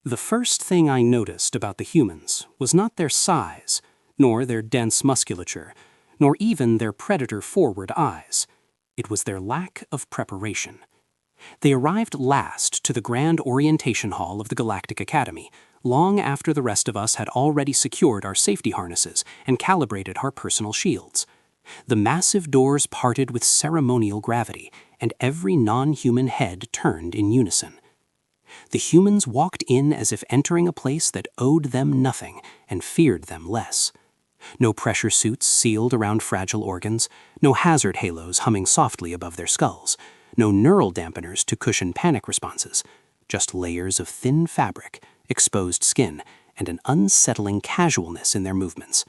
The first thing I noticed about the humans was not their size, nor their dense musculature, nor even their predator-forward eyes. It was their lack of preparation. They arrived last to the grand orientation hall of the Galactic Academy, long after the rest of us had already secured our safety harnesses and calibrated our personal shields. The massive doors parted with ceremonial gravity, and every non-human head turned in unison. The humans walked in as if entering a place that owed them nothing and feared them less. No pressure suits sealed around fragile organs, no hazard halos humming softly above their skulls, no neural dampeners to cushion panic responses, just layers of thin fabric, exposed skin, and an unsettling casualness in their movements.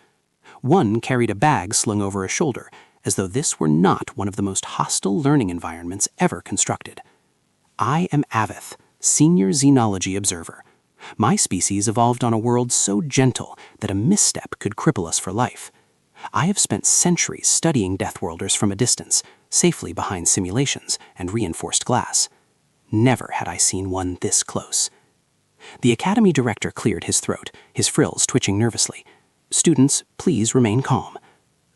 One carried a bag slung over a shoulder, as though this were not one of the most hostile learning environments ever constructed. I am Avith, Senior Xenology Observer. My species evolved on a world so gentle that a misstep could cripple us for life. I have spent centuries studying Deathworlders from a distance, safely behind simulations and reinforced glass. Never had I seen one this close. The Academy director cleared his throat, his frills twitching nervously. "Students, please remain calm."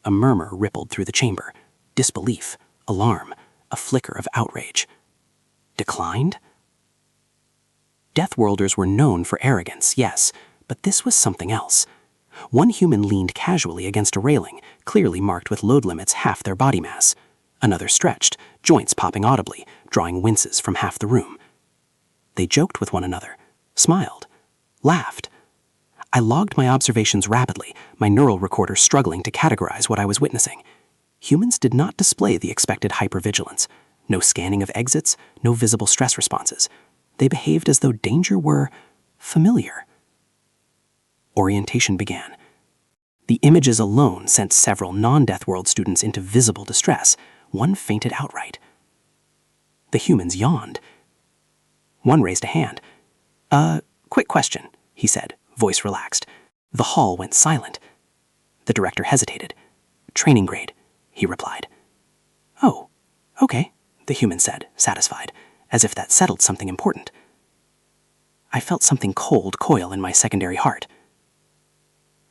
A murmur rippled through the chamber. Disbelief, alarm, a flicker of outrage. Declined? Deathworlders were known for arrogance, yes, but this was something else. One human leaned casually against a railing, clearly marked with load limits half their body mass. Another stretched, joints popping audibly, drawing winces from half the room. They joked with one another, smiled, laughed. I logged my observations rapidly, my neural recorder struggling to categorize what I was witnessing. Humans did not display the expected hypervigilance. No scanning of exits, no visible stress responses. They behaved as though danger were familiar. Orientation began. The images alone sent several non-Deathworld students into visible distress. One fainted outright. The humans yawned. One raised a hand. Quick question," he said, voice relaxed. The hall went silent. The director hesitated. "Training grade," he replied. "Oh, okay," the human said, satisfied, as if that settled something important. I felt something cold coil in my secondary heart.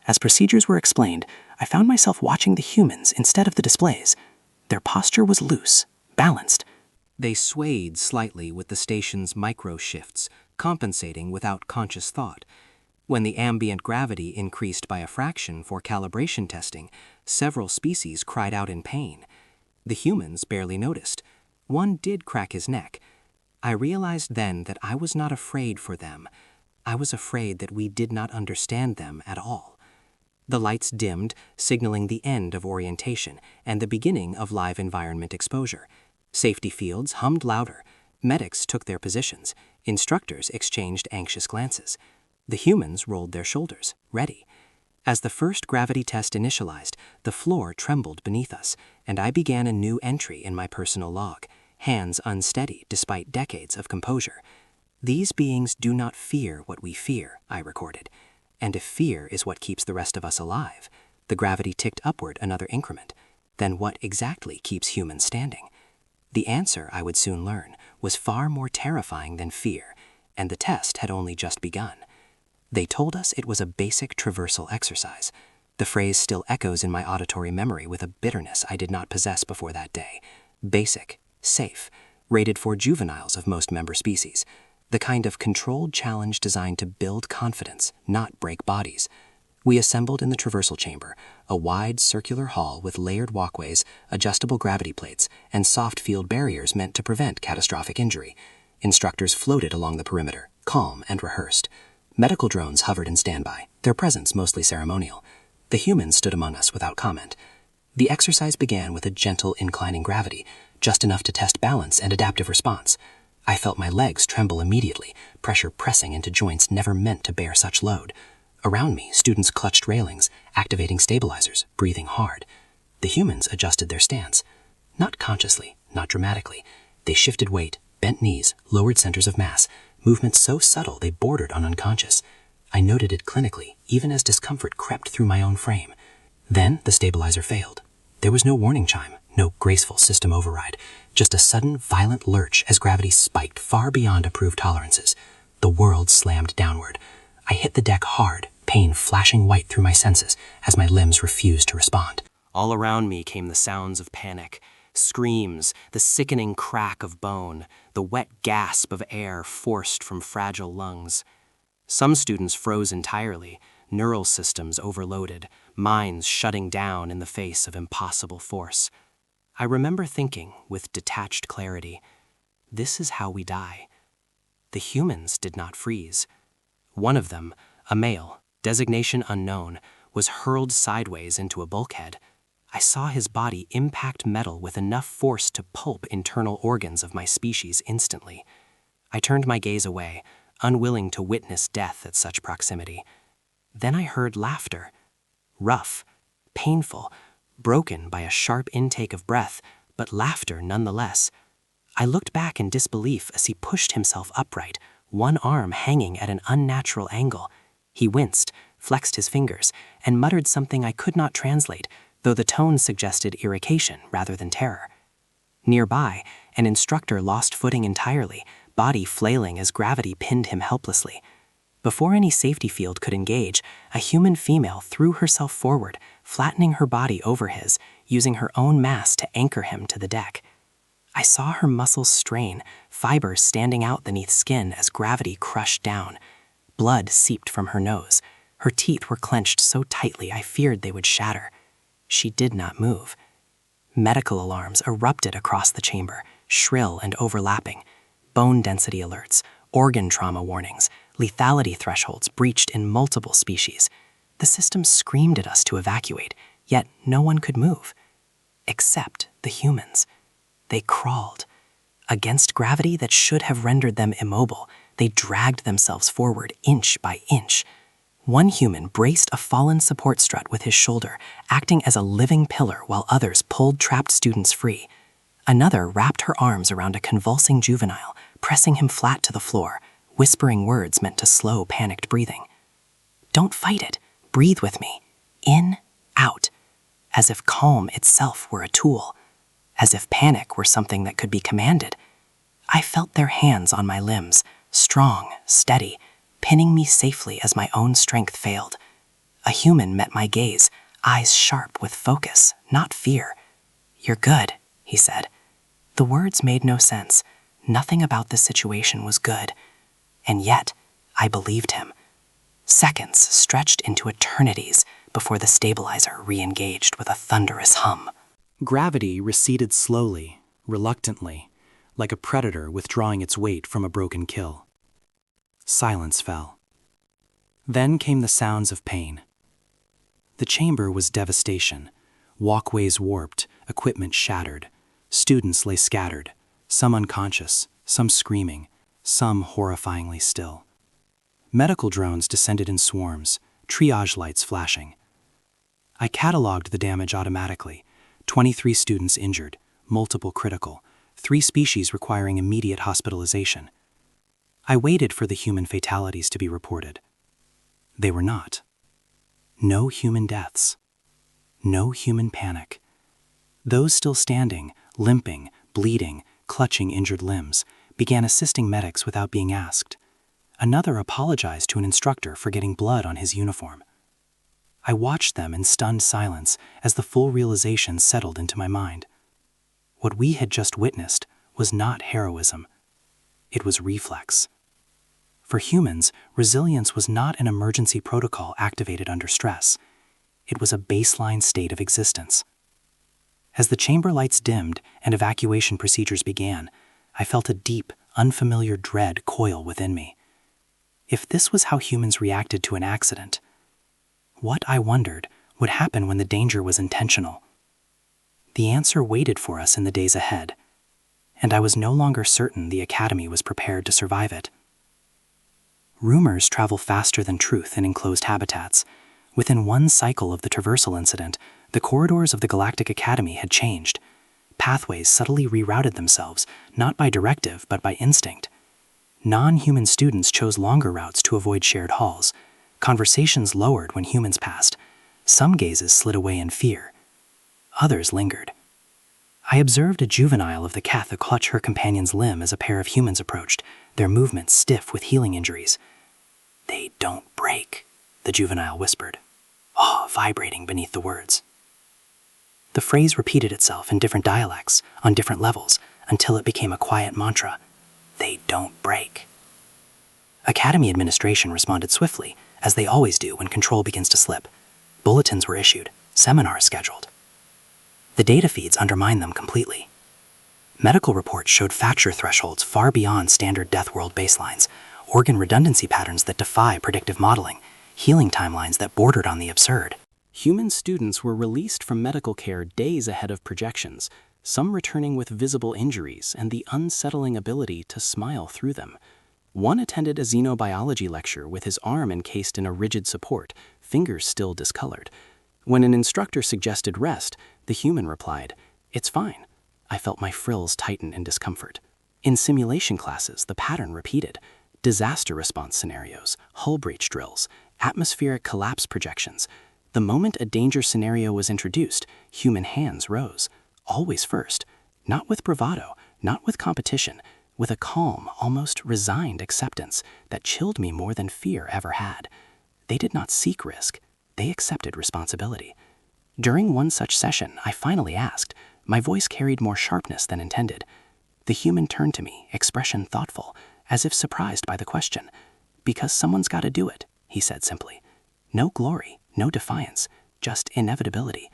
As procedures were explained, I found myself watching the humans instead of the displays. Their posture was loose, balanced. They swayed slightly with the station's micro-shifts, compensating without conscious thought. When the ambient gravity increased by a fraction for calibration testing, several species cried out in pain. The humans barely noticed. One did crack his neck. I realized then that I was not afraid for them. I was afraid that we did not understand them at all. The lights dimmed, signaling the end of orientation and the beginning of live environment exposure. Safety fields hummed louder. Medics took their positions. Instructors exchanged anxious glances. The humans rolled their shoulders, ready. As the first gravity test initialized, the floor trembled beneath us, and I began a new entry in my personal log, hands unsteady despite decades of composure. "These beings do not fear what we fear," I recorded. And if fear is what keeps the rest of us alive, the gravity ticked upward another increment, then what exactly keeps humans standing? The answer, I would soon learn, was far more terrifying than fear, and the test had only just begun. They told us it was a basic traversal exercise. The phrase still echoes in my auditory memory with a bitterness I did not possess before that day. Basic, safe, rated for juveniles of most member species. The kind of controlled challenge designed to build confidence, not break bodies. We assembled in the traversal chamber, a wide circular hall with layered walkways, adjustable gravity plates, and soft field barriers meant to prevent catastrophic injury. Instructors floated along the perimeter, calm and rehearsed. Medical drones hovered in standby, their presence mostly ceremonial. The humans stood among us without comment. The exercise began with a gentle inclining gravity, just enough to test balance and adaptive response. I felt my legs tremble immediately, pressure pressing into joints never meant to bear such load. Around me, students clutched railings, activating stabilizers, breathing hard. The humans adjusted their stance. Not consciously, not dramatically. They shifted weight, bent knees, lowered centers of mass, movements so subtle they bordered on unconscious. I noted it clinically, even as discomfort crept through my own frame. Then the stabilizer failed. There was no warning chime, no graceful system override, just a sudden, violent lurch as gravity spiked far beyond approved tolerances. The world slammed downward. I hit the deck hard, pain flashing white through my senses as my limbs refused to respond. All around me came the sounds of panic. Screams, the sickening crack of bone, the wet gasp of air forced from fragile lungs. Some students froze entirely, neural systems overloaded, minds shutting down in the face of impossible force. I remember thinking, with detached clarity, this is how we die. The humans did not freeze. One of them, a male, designation unknown, was hurled sideways into a bulkhead. I saw his body impact metal with enough force to pulp internal organs of my species instantly. I turned my gaze away, unwilling to witness death at such proximity. Then I heard laughter. Rough, painful, broken by a sharp intake of breath, but laughter nonetheless. I looked back in disbelief as he pushed himself upright, one arm hanging at an unnatural angle. He winced, flexed his fingers, and muttered something I could not translate, though the tone suggested irritation rather than terror. Nearby, an instructor lost footing entirely, body flailing as gravity pinned him helplessly. Before any safety field could engage, a human female threw herself forward, flattening her body over his, using her own mass to anchor him to the deck. I saw her muscles strain, fibers standing out beneath skin as gravity crushed down. Blood seeped from her nose. Her teeth were clenched so tightly I feared they would shatter. She did not move. Medical alarms erupted across the chamber, shrill and overlapping. Bone density alerts, organ trauma warnings, lethality thresholds breached in multiple species. The system screamed at us to evacuate, yet no one could move. Except the humans. They crawled. Against gravity that should have rendered them immobile, they dragged themselves forward inch by inch. One human braced a fallen support strut with his shoulder, acting as a living pillar while others pulled trapped students free. Another wrapped her arms around a convulsing juvenile, pressing him flat to the floor, whispering words meant to slow panicked breathing. "Don't fight it. Breathe with me. In, out." As if calm itself were a tool. As if panic were something that could be commanded. I felt their hands on my limbs, strong, steady, pinning me safely as my own strength failed. A human met my gaze, eyes sharp with focus, not fear. "You're good," he said. The words made no sense. Nothing about this situation was good. And yet, I believed him. Seconds stretched into eternities before the stabilizer re-engaged with a thunderous hum. Gravity receded slowly, reluctantly, like a predator withdrawing its weight from a broken kill. Silence fell. Then came the sounds of pain. The chamber was devastation. Walkways warped, equipment shattered. Students lay scattered, some unconscious, some screaming, some horrifyingly still. Medical drones descended in swarms, triage lights flashing. I cataloged the damage automatically. 23 students injured, multiple critical, 3 species requiring immediate hospitalization. I waited for the human fatalities to be reported. They were not. No human deaths. No human panic. Those still standing, limping, bleeding, clutching injured limbs, began assisting medics without being asked. Another apologized to an instructor for getting blood on his uniform. I watched them in stunned silence as the full realization settled into my mind. What we had just witnessed was not heroism. It was reflex. For humans, resilience was not an emergency protocol activated under stress. It was a baseline state of existence. As the chamber lights dimmed and evacuation procedures began, I felt a deep, unfamiliar dread coil within me. If this was how humans reacted to an accident, what, I wondered, would happen when the danger was intentional? The answer waited for us in the days ahead, and I was no longer certain the Academy was prepared to survive it. Rumors travel faster than truth in enclosed habitats. Within one cycle of the traversal incident, the corridors of the Galactic Academy had changed. Pathways subtly rerouted themselves, not by directive but by instinct. Non-human students chose longer routes to avoid shared halls. Conversations lowered when humans passed. Some gazes slid away in fear. Others lingered. I observed a juvenile of the Cath clutch her companion's limb as a pair of humans approached, their movements stiff with healing injuries. "They don't break," the juvenile whispered, awe vibrating beneath the words. The phrase repeated itself in different dialects, on different levels, until it became a quiet mantra. "They don't break." Academy administration responded swiftly, as they always do when control begins to slip. Bulletins were issued, seminars scheduled. The data feeds undermined them completely. Medical reports showed fracture thresholds far beyond standard Deathworld baselines, organ redundancy patterns that defy predictive modeling, healing timelines that bordered on the absurd. Human students were released from medical care days ahead of projections, some returning with visible injuries and the unsettling ability to smile through them. One attended a xenobiology lecture with his arm encased in a rigid support, fingers still discolored. When an instructor suggested rest, the human replied, "It's fine." I felt my frills tighten in discomfort. In simulation classes, the pattern repeated. Disaster response scenarios, hull breach drills, atmospheric collapse projections. The moment a danger scenario was introduced, human hands rose, always first, not with bravado, not with competition, with a calm, almost resigned acceptance that chilled me more than fear ever had. They did not seek risk, they accepted responsibility. During one such session, I finally asked. My voice carried more sharpness than intended. The human turned to me, expression thoughtful, as if surprised by the question. "Because someone's got to do it," he said simply. No glory, no defiance, just inevitability.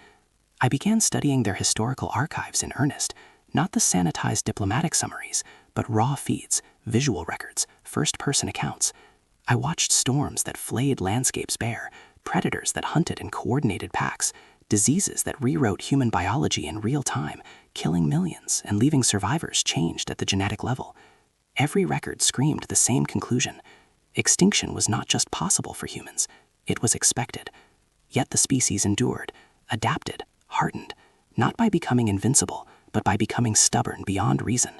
I began studying their historical archives in earnest, not the sanitized diplomatic summaries, but raw feeds, visual records, first-person accounts. I watched storms that flayed landscapes bare, predators that hunted in coordinated packs, diseases that rewrote human biology in real time, killing millions and leaving survivors changed at the genetic level. Every record screamed the same conclusion. Extinction was not just possible for humans, it was expected. Yet the species endured, adapted, hardened, not by becoming invincible, but by becoming stubborn beyond reason.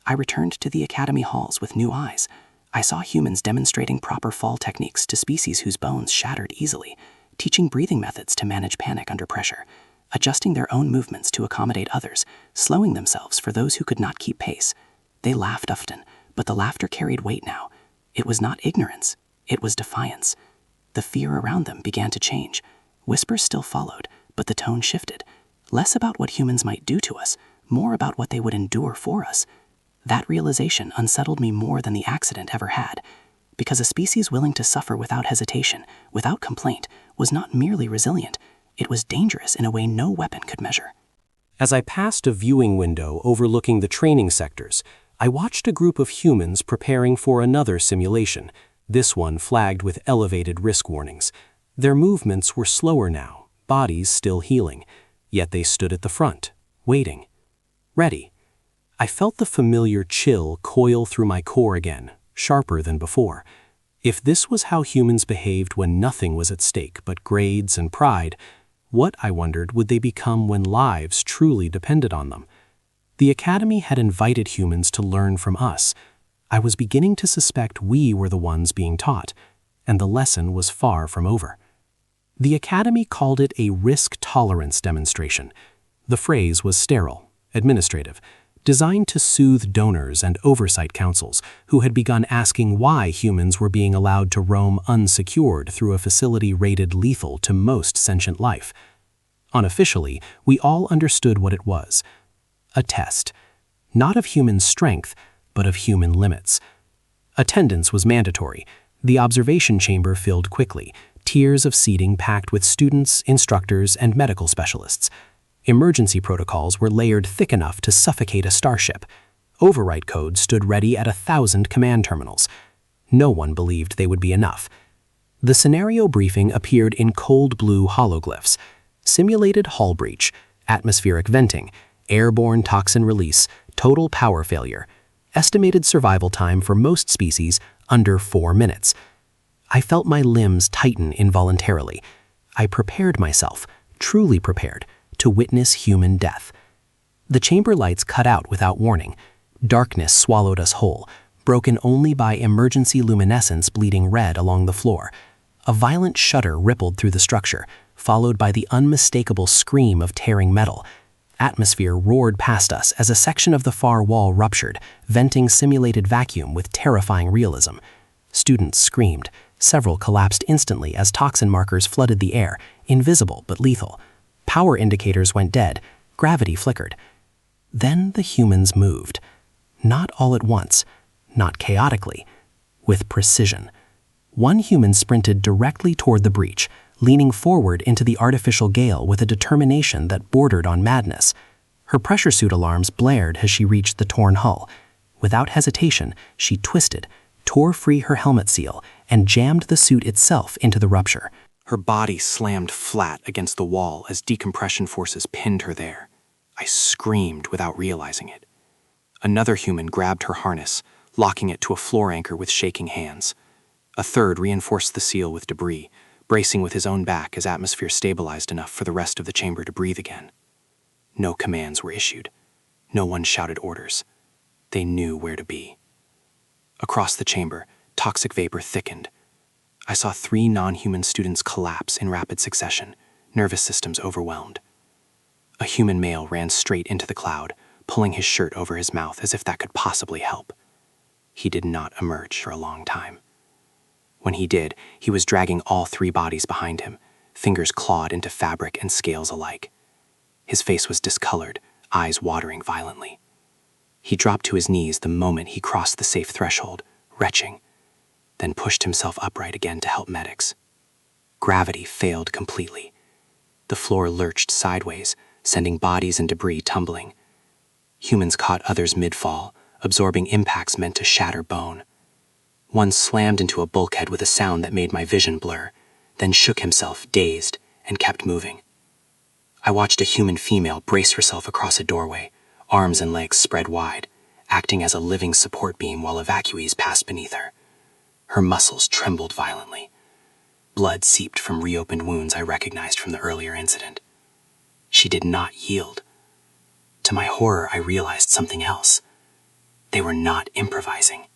I returned to the academy halls with new eyes. I saw humans demonstrating proper fall techniques to species whose bones shattered easily, teaching breathing methods to manage panic under pressure, adjusting their own movements to accommodate others, slowing themselves for those who could not keep pace. They laughed often, but the laughter carried weight now. It was not ignorance, it was defiance. The fear around them began to change. Whispers still followed, but the tone shifted. Less about what humans might do to us, more about what they would endure for us. That realization unsettled me more than the accident ever had, because a species willing to suffer without hesitation, without complaint, was not merely resilient, it was dangerous in a way no weapon could measure. As I passed a viewing window overlooking the training sectors, I watched a group of humans preparing for another simulation, this one flagged with elevated risk warnings. Their movements were slower now, bodies still healing, yet they stood at the front, waiting, ready. I felt the familiar chill coil through my core again, sharper than before. If this was how humans behaved when nothing was at stake but grades and pride, what, I wondered, would they become when lives truly depended on them? The Academy had invited humans to learn from us. I was beginning to suspect we were the ones being taught, and the lesson was far from over. The Academy called it a risk tolerance demonstration. The phrase was sterile, administrative, designed to soothe donors and oversight councils who had begun asking why humans were being allowed to roam unsecured through a facility rated lethal to most sentient life. Unofficially, we all understood what it was. A test, not of human strength, but of human limits. Attendance was mandatory. The observation chamber filled quickly, tiers of seating packed with students, instructors, and medical specialists. Emergency protocols were layered thick enough to suffocate a starship. Overwrite codes stood ready at 1,000 command terminals. No one believed they would be enough. The scenario briefing appeared in cold blue hologlyphs. Simulated hull breach, atmospheric venting, airborne toxin release, total power failure. Estimated survival time for most species under 4 minutes. I felt my limbs tighten involuntarily. I prepared myself, truly prepared, to witness human death. The chamber lights cut out without warning. Darkness swallowed us whole, broken only by emergency luminescence bleeding red along the floor. A violent shudder rippled through the structure, followed by the unmistakable scream of tearing metal. Atmosphere roared past us as a section of the far wall ruptured, venting simulated vacuum with terrifying realism. Students screamed. Several collapsed instantly as toxin markers flooded the air, invisible but lethal. Power indicators went dead, gravity flickered. Then the humans moved. Not all at once, not chaotically, with precision. One human sprinted directly toward the breach, leaning forward into the artificial gale with a determination that bordered on madness. Her pressure suit alarms blared as she reached the torn hull. Without hesitation, she twisted, tore free her helmet seal, and jammed the suit itself into the rupture. Her body slammed flat against the wall as decompression forces pinned her there. I screamed without realizing it. Another human grabbed her harness, locking it to a floor anchor with shaking hands. A third reinforced the seal with debris, bracing with his own back as atmosphere stabilized enough for the rest of the chamber to breathe again. No commands were issued. No one shouted orders. They knew where to be. Across the chamber, toxic vapor thickened. I saw 3 non-human students collapse in rapid succession, nervous systems overwhelmed. A human male ran straight into the cloud, pulling his shirt over his mouth as if that could possibly help. He did not emerge for a long time. When he did, he was dragging all 3 bodies behind him, fingers clawed into fabric and scales alike. His face was discolored, eyes watering violently. He dropped to his knees the moment he crossed the safe threshold, retching, then pushed himself upright again to help medics. Gravity failed completely. The floor lurched sideways, sending bodies and debris tumbling. Humans caught others mid-fall, absorbing impacts meant to shatter bone. One slammed into a bulkhead with a sound that made my vision blur, then shook himself, dazed, and kept moving. I watched a human female brace herself across a doorway, arms and legs spread wide, acting as a living support beam while evacuees passed beneath her. Her muscles trembled violently. Blood seeped from reopened wounds I recognized from the earlier incident. She did not yield. To my horror, I realized something else. They were not improvising.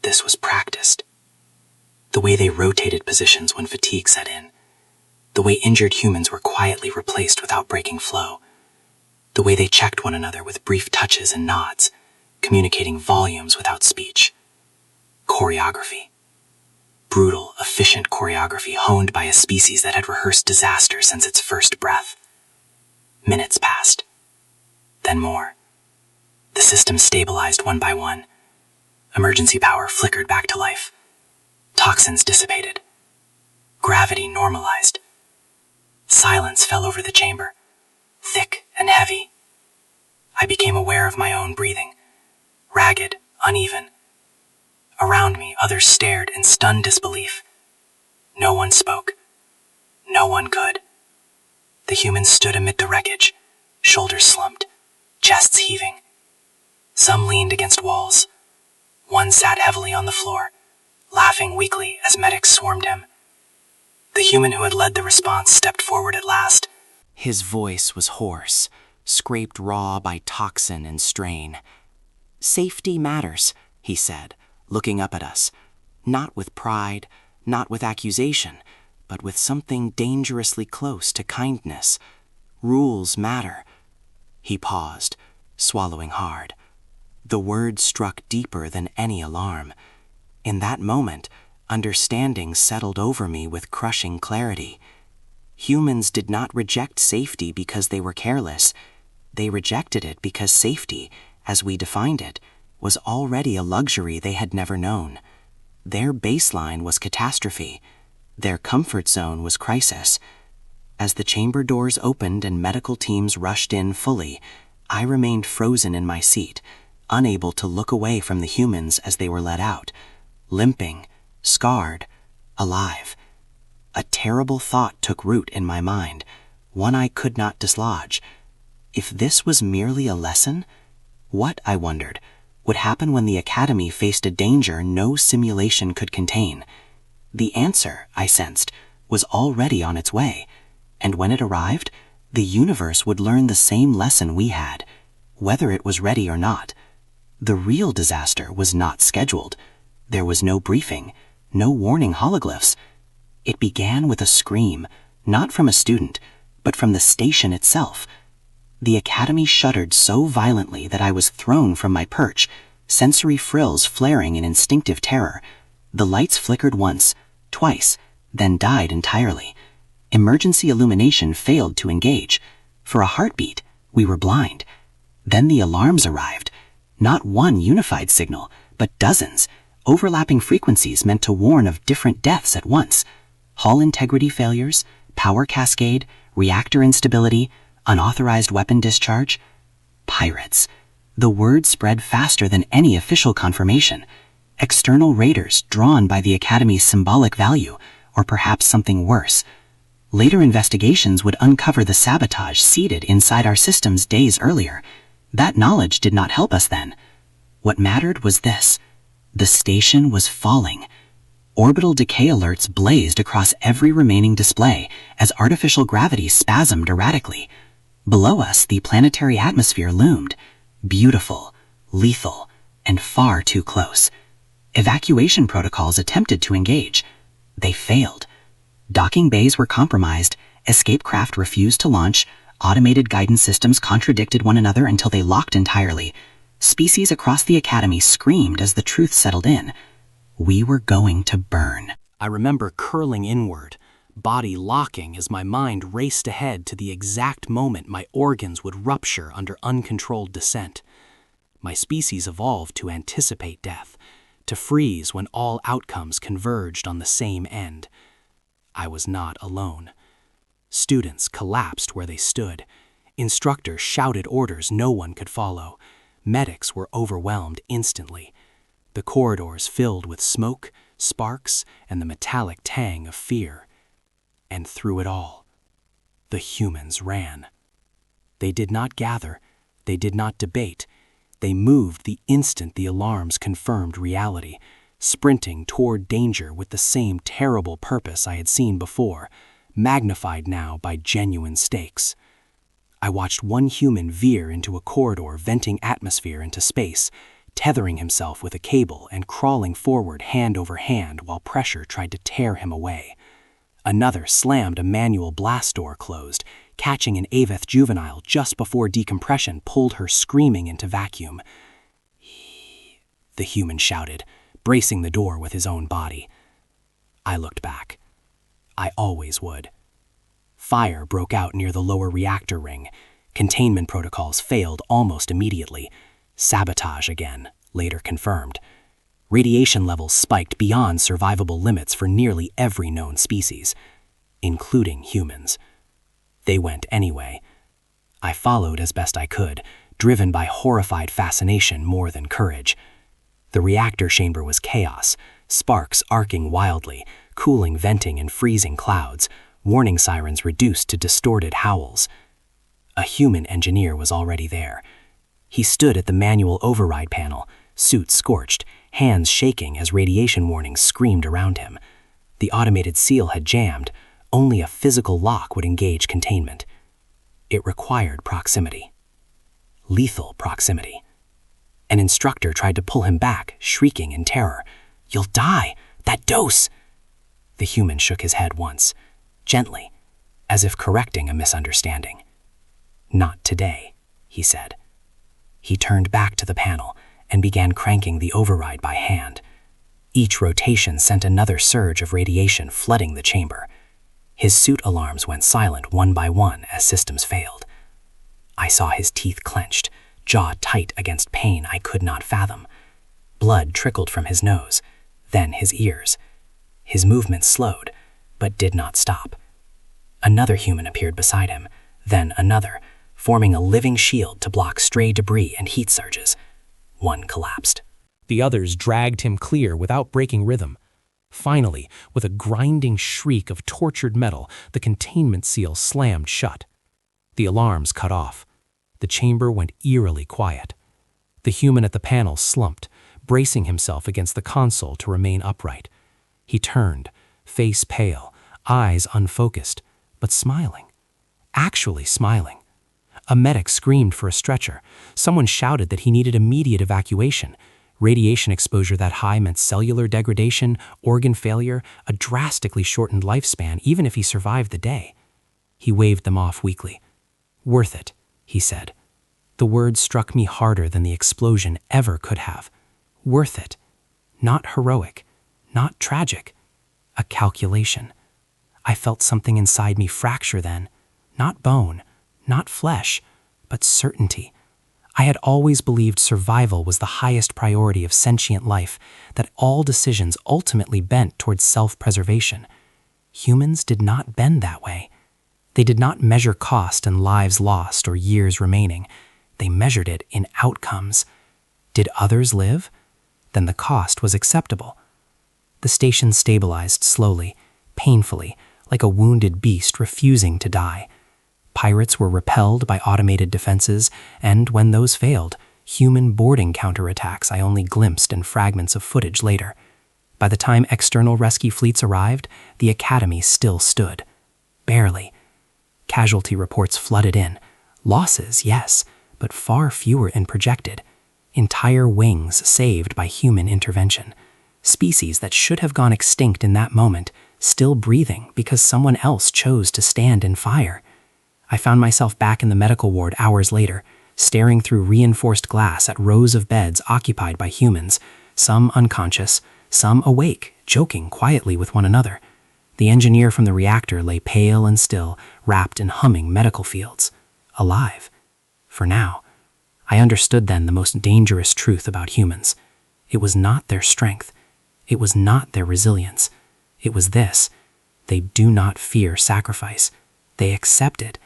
This was practiced. The way they rotated positions when fatigue set in. The way injured humans were quietly replaced without breaking flow. The way they checked one another with brief touches and nods, communicating volumes without speech. Choreography. Brutal, efficient choreography honed by a species that had rehearsed disaster since its first breath. Minutes passed. Then more. The system stabilized one by one. Emergency power flickered back to life. Toxins dissipated. Gravity normalized. Silence fell over the chamber, thick and heavy. I became aware of my own breathing, ragged, uneven. Around me, others stared in stunned disbelief. No one spoke. No one could. The humans stood amid the wreckage, shoulders slumped, chests heaving. Some leaned against walls. One sat heavily on the floor, laughing weakly as medics swarmed him. The human who had led the response stepped forward at last. His voice was hoarse, scraped raw by toxin and strain. "Safety matters," he said, looking up at us, not with pride, not with accusation, but with something dangerously close to kindness. "Rules matter." He paused, swallowing hard. The word struck deeper than any alarm. In that moment, understanding settled over me with crushing clarity. Humans did not reject safety because they were careless. They rejected it because safety, as we defined it, was already a luxury they had never known. Their baseline was catastrophe. Their comfort zone was crisis. As the chamber doors opened and medical teams rushed in fully, I remained frozen in my seat, unable to look away from the humans as they were let out, limping, scarred, alive. A terrible thought took root in my mind, one I could not dislodge. If this was merely a lesson, what, I wondered, would happen when the Academy faced a danger no simulation could contain? The answer, I sensed, was already on its way, and when it arrived, the universe would learn the same lesson we had, whether it was ready or not. The real disaster was not scheduled. There was no briefing, no warning hologlyphs. It began with a scream, not from a student, but from the station itself. The Academy shuddered so violently that I was thrown from my perch, sensory frills flaring in instinctive terror. The lights flickered once, twice, then died entirely. Emergency illumination failed to engage. For a heartbeat, we were blind. Then the alarms arrived. Not one unified signal, but dozens, overlapping frequencies meant to warn of different deaths at once. Hull integrity failures, power cascade, reactor instability, unauthorized weapon discharge. Pirates. The word spread faster than any official confirmation. External raiders drawn by the Academy's symbolic value, or perhaps something worse. Later investigations would uncover the sabotage seeded inside our systems days earlier. That knowledge did not help us then. What mattered was this. The station was falling. Orbital decay alerts blazed across every remaining display as artificial gravity spasmed erratically. Below us, the planetary atmosphere loomed. Beautiful, lethal, and far too close. Evacuation protocols attempted to engage. They failed. Docking bays were compromised, escape craft refused to launch, automated guidance systems contradicted one another until they locked entirely. Species across the Academy screamed as the truth settled in. We were going to burn. I remember curling inward, body locking as my mind raced ahead to the exact moment my organs would rupture under uncontrolled descent. My species evolved to anticipate death, to freeze when all outcomes converged on the same end. I was not alone. Students collapsed where they stood. Instructors shouted orders no one could follow. Medics were overwhelmed instantly. The corridors filled with smoke, sparks, and the metallic tang of fear. And through it all, the humans ran. They did not gather. They did not debate. They moved the instant the alarms confirmed reality, sprinting toward danger with the same terrible purpose I had seen before, magnified now by genuine stakes. I watched one human veer into a corridor venting atmosphere into space, tethering himself with a cable and crawling forward hand over hand while pressure tried to tear him away. Another slammed a manual blast door closed, catching an Aveth juvenile just before decompression pulled her screaming into vacuum. The human shouted, bracing the door with his own body. I looked back. I always would. Fire broke out near the lower reactor ring. Containment protocols failed almost immediately. Sabotage again, later confirmed. Radiation levels spiked beyond survivable limits for nearly every known species, including humans. They went anyway. I followed as best I could, driven by horrified fascination more than courage. The reactor chamber was chaos, sparks arcing wildly, cooling venting in freezing clouds, warning sirens reduced to distorted howls. A human engineer was already there. He stood at the manual override panel, suit scorched, hands shaking as radiation warnings screamed around him. The automated seal had jammed. Only a physical lock would engage containment. It required proximity. Lethal proximity. An instructor tried to pull him back, shrieking in terror. "You'll die! That dose!" The human shook his head once, gently, as if correcting a misunderstanding. "Not today," he said. He turned back to the panel and began cranking the override by hand. Each rotation sent another surge of radiation flooding the chamber. His suit alarms went silent one by one as systems failed. I saw his teeth clenched, jaw tight against pain I could not fathom. Blood trickled from his nose, then his ears. His movement slowed, but did not stop. Another human appeared beside him, then another, forming a living shield to block stray debris and heat surges. One collapsed. The others dragged him clear without breaking rhythm. Finally, with a grinding shriek of tortured metal, the containment seal slammed shut. The alarms cut off. The chamber went eerily quiet. The human at the panel slumped, bracing himself against the console to remain upright. He turned, face pale, eyes unfocused, but smiling. Actually smiling. A medic screamed for a stretcher. Someone shouted that he needed immediate evacuation. Radiation exposure that high meant cellular degradation, organ failure, a drastically shortened lifespan even if he survived the day. He waved them off weakly. "Worth it," he said. The words struck me harder than the explosion ever could have. Worth it. Not heroic. Not tragic. A calculation. I felt something inside me fracture then. Not bone, not flesh, but certainty. I had always believed survival was the highest priority of sentient life, that all decisions ultimately bent towards self-preservation. Humans did not bend that way. They did not measure cost in lives lost or years remaining. They measured it in outcomes. Did others live? Then the cost was acceptable. The station stabilized slowly, painfully, like a wounded beast refusing to die. Pirates were repelled by automated defenses, and when those failed, human boarding counterattacks I only glimpsed in fragments of footage later. By the time external rescue fleets arrived, the Academy still stood. Barely. Casualty reports flooded in. Losses, yes, but far fewer than projected. Entire wings saved by human intervention. Species that should have gone extinct in that moment, still breathing because someone else chose to stand and fire. I found myself back in the medical ward hours later, staring through reinforced glass at rows of beds occupied by humans, some unconscious, some awake, joking quietly with one another. The engineer from the reactor lay pale and still, wrapped in humming medical fields. Alive. For now. I understood then the most dangerous truth about humans. It was not their strength. It was not their resilience. It was this. They do not fear sacrifice. They accept it.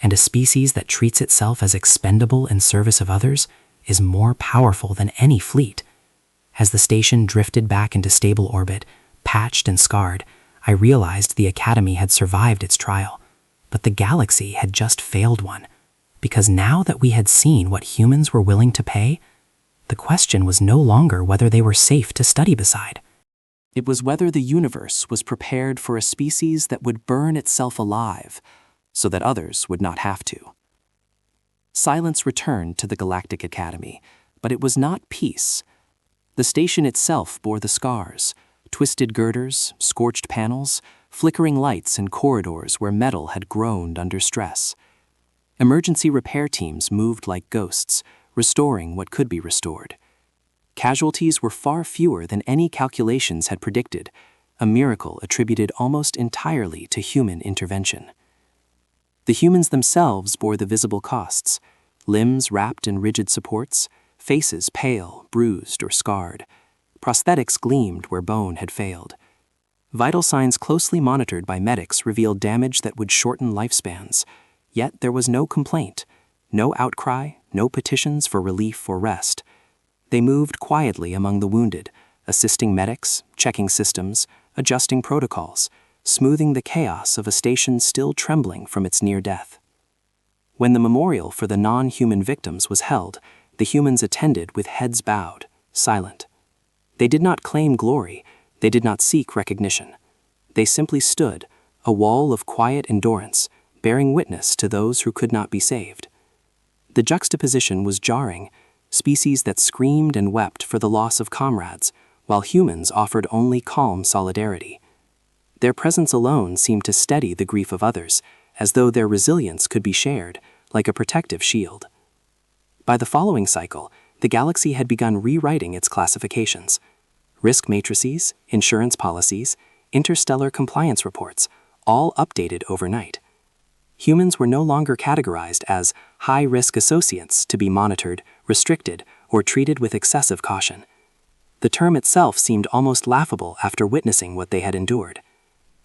And a species that treats itself as expendable in service of others is more powerful than any fleet. As the station drifted back into stable orbit, patched and scarred, I realized the Academy had survived its trial. But the galaxy had just failed one. Because now that we had seen what humans were willing to pay, the question was no longer whether they were safe to study beside. It was whether the universe was prepared for a species that would burn itself alive, so that others would not have to. Silence returned to the Galactic Academy, but it was not peace. The station itself bore the scars, twisted girders, scorched panels, flickering lights in corridors where metal had groaned under stress. Emergency repair teams moved like ghosts, restoring what could be restored. Casualties were far fewer than any calculations had predicted, a miracle attributed almost entirely to human intervention. The humans themselves bore the visible costs, limbs wrapped in rigid supports, faces pale, bruised, or scarred. Prosthetics gleamed where bone had failed. Vital signs closely monitored by medics revealed damage that would shorten lifespans. Yet there was no complaint, no outcry, no petitions for relief or rest. They moved quietly among the wounded, assisting medics, checking systems, adjusting protocols, smoothing the chaos of a station still trembling from its near death. When the memorial for the non-human victims was held, the humans attended with heads bowed, silent. They did not claim glory, they did not seek recognition. They simply stood, a wall of quiet endurance, bearing witness to those who could not be saved. The juxtaposition was jarring, species that screamed and wept for the loss of comrades, while humans offered only calm solidarity. Their presence alone seemed to steady the grief of others, as though their resilience could be shared, like a protective shield. By the following cycle, the galaxy had begun rewriting its classifications. Risk matrices, insurance policies, interstellar compliance reports, all updated overnight. Humans were no longer categorized as high-risk associates to be monitored, restricted, or treated with excessive caution. The term itself seemed almost laughable after witnessing what they had endured.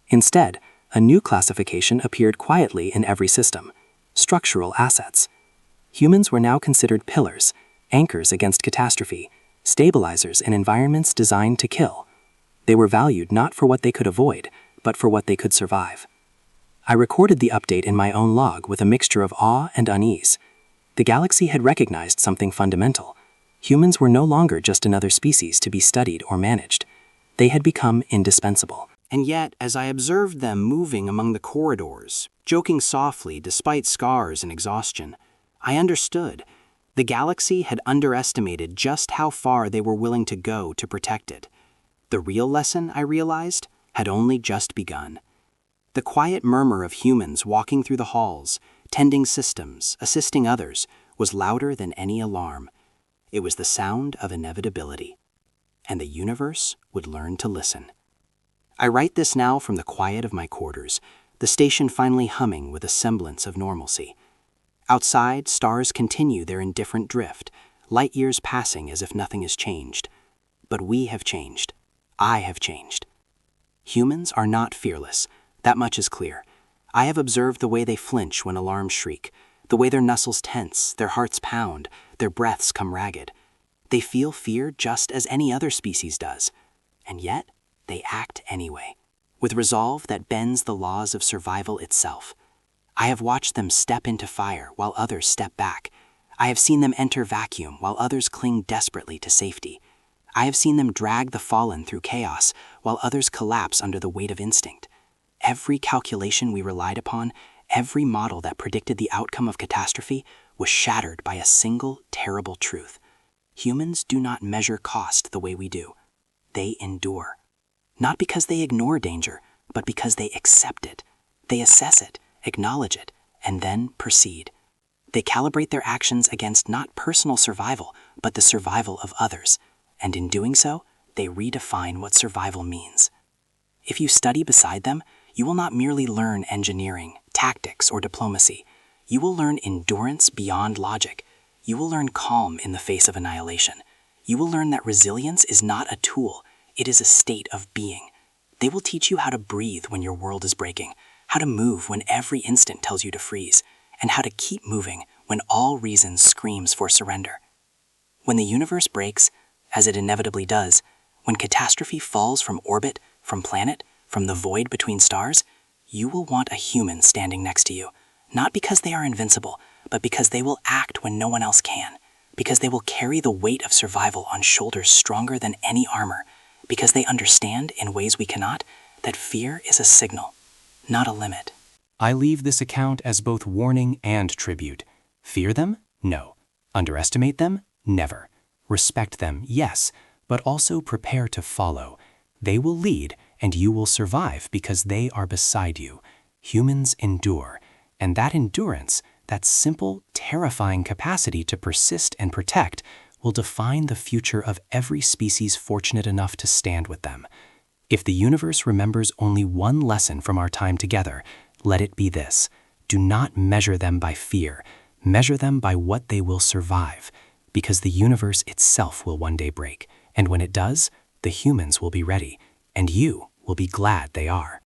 Instead, a new classification appeared quietly in every system: structural assets. Humans were now considered pillars, anchors against catastrophe, stabilizers in environments designed to kill. They were valued not for what they could avoid, but for what they could survive. I recorded the update in my own log with a mixture of awe and unease. The galaxy had recognized something fundamental. Humans were no longer just another species to be studied or managed. They had become indispensable. And yet, as I observed them moving among the corridors, joking softly despite scars and exhaustion, I understood. The galaxy had underestimated just how far they were willing to go to protect it. The real lesson, I realized, had only just begun. The quiet murmur of humans walking through the halls, tending systems, assisting others, was louder than any alarm. It was the sound of inevitability. And the universe would learn to listen. I write this now from the quiet of my quarters, the station finally humming with a semblance of normalcy. Outside, stars continue their indifferent drift, light years passing as if nothing has changed. But we have changed. I have changed. Humans are not fearless. That much is clear. I have observed the way they flinch when alarms shriek, the way their muscles tense, their hearts pound, their breaths come ragged. They feel fear just as any other species does. And yet, they act anyway, with resolve that bends the laws of survival itself. I have watched them step into fire while others step back. I have seen them enter vacuum while others cling desperately to safety. I have seen them drag the fallen through chaos while others collapse under the weight of instinct. Every calculation we relied upon, every model that predicted the outcome of catastrophe, was shattered by a single terrible truth. Humans do not measure cost the way we do. They endure. Not because they ignore danger, but because they accept it. They assess it, acknowledge it, and then proceed. They calibrate their actions against not personal survival, but the survival of others. And in doing so, they redefine what survival means. If you study beside them, you will not merely learn engineering, tactics, or diplomacy. You will learn endurance beyond logic. You will learn calm in the face of annihilation. You will learn that resilience is not a tool, it is a state of being. They will teach you how to breathe when your world is breaking, how to move when every instant tells you to freeze, and how to keep moving when all reason screams for surrender. When the universe breaks, as it inevitably does, when catastrophe falls from orbit, from planet, from the void between stars, you will want a human standing next to you, not because they are invincible, but because they will act when no one else can, because they will carry the weight of survival on shoulders stronger than any armor, because they understand, in ways we cannot, that fear is a signal, not a limit. I leave this account as both warning and tribute. Fear them? No. Underestimate them? Never. Respect them? Yes, but also prepare to follow. They will lead, and you will survive because they are beside you. Humans endure, and that endurance, that simple, terrifying capacity to persist and protect, will define the future of every species fortunate enough to stand with them. If the universe remembers only one lesson from our time together, let it be this: do not measure them by fear, measure them by what they will survive, because the universe itself will one day break, and when it does, the humans will be ready, and you will be glad they are.